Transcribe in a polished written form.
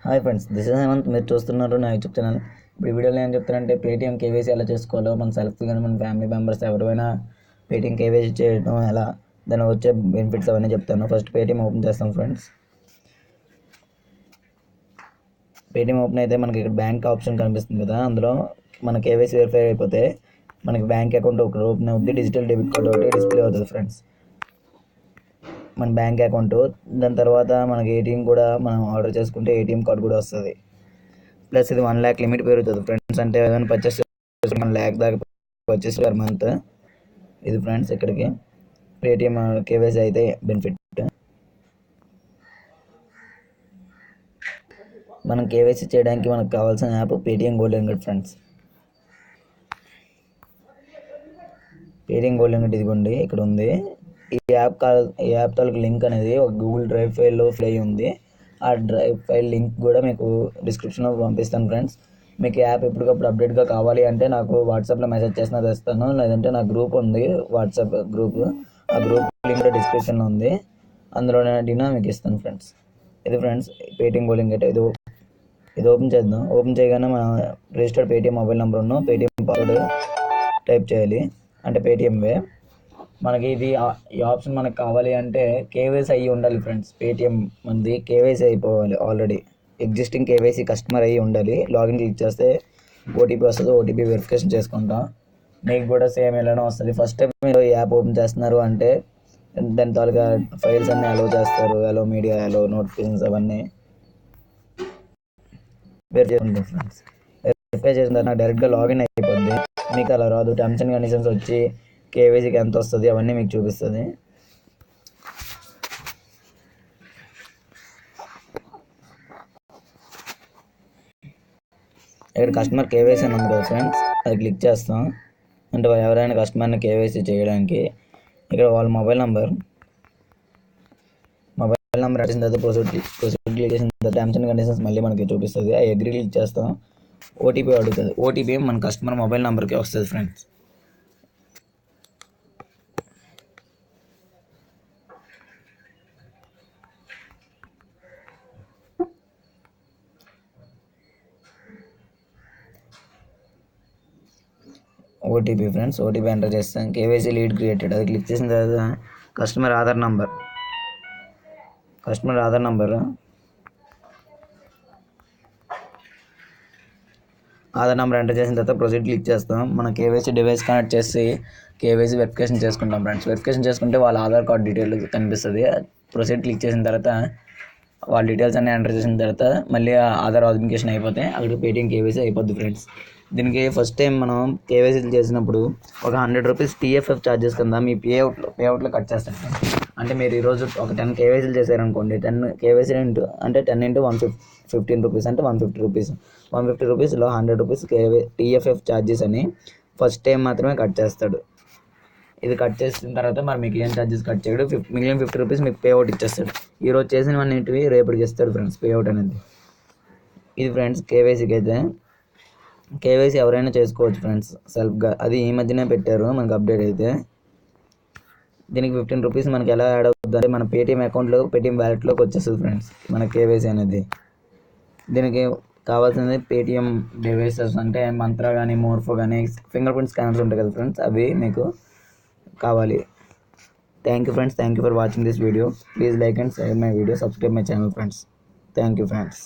Hi friends, this is Hemant. మీరు చూస్తున్నారు నా యూట్యూబ్ ఛానల్. ఇప్పుడు ఈ వీడియోలో ఏం చెప్తానంటే పేటీఎం కేవైసీ ఎలా చేసుకోవాలో, మన సెల్ఫ్ కానీ మన ఫ్యామిలీ మెంబర్స్ ఎవరైనా పేటీఎం కేవైసీ చేయడం ఎలా, దాని వచ్చే బెనిఫిట్స్ అవన్నీ చెప్తాను. ఫస్ట్ పేటీఎం ఓపెన్ చేస్తాం ఫ్రెండ్స్. పేటీఎం ఓపెన్ అయితే మనకి ఇక్కడ బ్యాంక్ ఆప్షన్ కనిపిస్తుంది కదా, అందులో మన కేవైసీ వెరిఫై అయిపోతే మనకి బ్యాంక్ అకౌంట్ ఒకటి ఓపెన్ అవుతుంది, డిజిటల్ డెబిట్ కార్డ్ ఒకటి డిస్ప్లే అవుతుంది ఫ్రెండ్స్. మన బ్యాంక్ అకౌంట్, దాని తర్వాత మనకి ఏటీఎం కూడా మనం ఆర్డర్ చేసుకుంటే ఏటీఎం కార్డ్ కూడా వస్తుంది. ప్లస్ ఇది 1 lakh లిమిట్ పెరుగుతుంది ఫ్రెండ్స్. అంటే ఏదైనా పర్చేస్ 1 lakh దాకా పర్చేస్ పర్ మంత్. ఇది ఫ్రెండ్స్ ఇక్కడికి పేటీఎం కేవైసీ అయితే బెనిఫిట్. మనం కేవైసీ చేయడానికి మనకు కావాల్సిన app Paytm golden card friends. Paytm golden card ఇదిగోండి ఇక్కడ ఉంది. ఈ యాప్ తాలూకు లింక్ అనేది ఒక గూగుల్ డ్రైవ్ ఫైల్లో ఫ్లై ఉంది. ఆ డ్రైవ్ ఫైల్ లింక్ కూడా మీకు డిస్క్రిప్షన్లో పంపిస్తాను ఫ్రెండ్స్. మీకు యాప్ ఎప్పటికప్పుడు అప్డేట్గా కావాలి అంటే నాకు వాట్సాప్లో మెసేజ్ చేసినా తెస్తాను, లేదంటే నా గ్రూప్ ఉంది వాట్సాప్ గ్రూప్. ఆ గ్రూప్ లింక్ కూడా డిస్క్రిప్షన్లో ఉంది, అందులోనే అడిగినా మీకు ఇస్తాను ఫ్రెండ్స్. ఇది ఫ్రెండ్స్ పేటీఎం గోల్డెన్ కార్డ్. ఇది ఓపెన్ చేద్దాం. ఓపెన్ చేయగానే మన రిజిస్టర్డ్ పేటీఎం మొబైల్ నెంబర్ను పేటీఎం పాస్వర్డ్ టైప్ చేయాలి, అంటే పేటీఎంవే. మనకి ఇది ఈ ఆప్షన్ మనకు కావాలి అంటే కేవైసీ అయ్యి ఉండాలి ఫ్రెండ్స్. పేటీఎం మనది కేవైసీ అయిపోవాలి, ఆల్రెడీ ఎగ్జిస్టింగ్ కేవైసీ కస్టమర్ అయ్యి ఉండాలి. లాగిన్ క్లిక్ చేస్తే ఓటీపీ వస్తుంది, ఓటీపీ వెరిఫికేషన్ చేసుకుంటాం. మీకు కూడా సేమ్ ఇలానే వస్తుంది. ఫస్ట్ టైం మీరు ఈ యాప్ ఓపెన్ చేస్తున్నారు అంటే దాని తాలూకా ఫైల్స్ అన్నీ అలో చేస్తారు, అలో మీడియా, అలో నోటిఫికేషన్స్ అవన్నీ వెరిఫై చేసుకుంటాం ఫ్రెండ్స్. వెరిఫై చేసిన తర్వాత నాకు డైరెక్ట్గా లాగిన్ అయిపోద్ది. మీకు అలా రాదు, టర్మ్స్ అండ్ కండిషన్స్ వచ్చి కేవైసీకి ఎంత వస్తుంది అవన్నీ మీకు చూపిస్తుంది. ఇక్కడ కస్టమర్ కేవైసీ అని ఉంది కదా ఫ్రెండ్స్, అది క్లిక్ చేస్తాం. అంటే ఎవరైనా కస్టమర్ని కేవైసీ చేయడానికి ఇక్కడ వాళ్ళ మొబైల్ నెంబర్ వచ్చిన తర్వాత ప్రొసీడ్ క్లిక్ చేసిన తర్వాత టర్మ్స్ అండ్ కండిషన్స్ మళ్ళీ మనకి చూపిస్తుంది. ఆ అగ్రీ క్లిక్ చేస్తాం. ఓటీపీ అడుగుతుంది. ఓటీపీ మన కస్టమర్ మొబైల్ నెంబర్కి వస్తుంది friends. OTP friends, OTP enter చేస్తాం. కేవైసీ లీడ్ క్రియేటెడ్, అది క్లిక్ చేసిన తర్వాత కస్టమర్ ఆధార్ నంబర్ ఎంటర్ చేసిన తర్వాత ప్రొసీడ్ క్లిక్ చేస్తాం. మన కేవైసీ డివైస్ కనెక్ట్ చేసి కేవైసీ వెరిఫికేషన్ చేసుకుంటాం ఫ్రెండ్స్. వెరిఫికేషన్ చేసుకుంటే వాళ్ళ ఆధార్ కార్డ్ డీటెయిల్ కనిపిస్తుంది. ప్రొసీడ్ క్లిక్ చేసిన తర్వాత వాళ్ళ డీటెయిల్స్ అన్నీ ఎంటర్ చేసిన తర్వాత మళ్ళీ ఆధార్ ఆథెంటికేషన్ అయిపోతే అక్కడ పేటీఎం కేవైసీ అయిపోద్ది ఫ్రెండ్స్. దీనికి ఫస్ట్ టైం మనం కేవైసీలు చేసినప్పుడు ఒక 100 రూపీస్ టీఎఫ్ఎఫ్ ఛార్జెస్ కింద మీ పేఅవుట్లో కట్ చేస్తారు. అంటే మీరు ఈరోజు ఒక 10 కేవైసీలు చేశారనుకోండి, 10 కేవైసీలు అంటే 10 × 115 రూపీస్ అంటే 150 రూపీస్. 150 రూపీస్లో 100 రూపీస్ టీఎఫ్ఎఫ్ ఛార్జెస్ అని ఫస్ట్ టైం మాత్రమే కట్ చేస్తాడు. ఇది కట్ చేసిన తర్వాత మరి మీకు ఏం ఛార్జెస్ కట్ చేయడు. మిగిలిన 50 రూపీస్ మీకు పేఅవుట్ ఇచ్చేస్తాడు. ఈరోజు చేసినవన్నింటివి రేపటికి ఇస్తాడు ఫ్రెండ్స్ పేఅవుట్ అనేది. ఇది ఫ్రెండ్స్ కేవైసీకి అయితే. కేవైసీ ఎవరైనా చేసుకోవచ్చు ఫ్రెండ్స్ సెల్ఫ్గా. అది ఈ మధ్యనే పెట్టారు మనకు అప్డేట్ అయితే. దీనికి 15 రూపీస్ మనకి ఎలా యాడ్ అవుతుంది అంటే మన పేటీఎం అకౌంట్లో, పేటీఎం వ్యాలెట్లోకి వచ్చేస్తుంది ఫ్రెండ్స్ మన కేవైసీ అనేది. దీనికి కావాల్సింది పేటీఎం డివైసెస్ అంటే మంత్రా కానీ, మోర్ఫో కానీ, ఫింగర్ ప్రింట్ స్కానర్స్ ఉంటాయి కదా ఫ్రెండ్స్, అవి మీకు కావాలి. Thank you friends, thank you for watching this video. Please like and share my video, subscribe my channel friends. Thank you friends.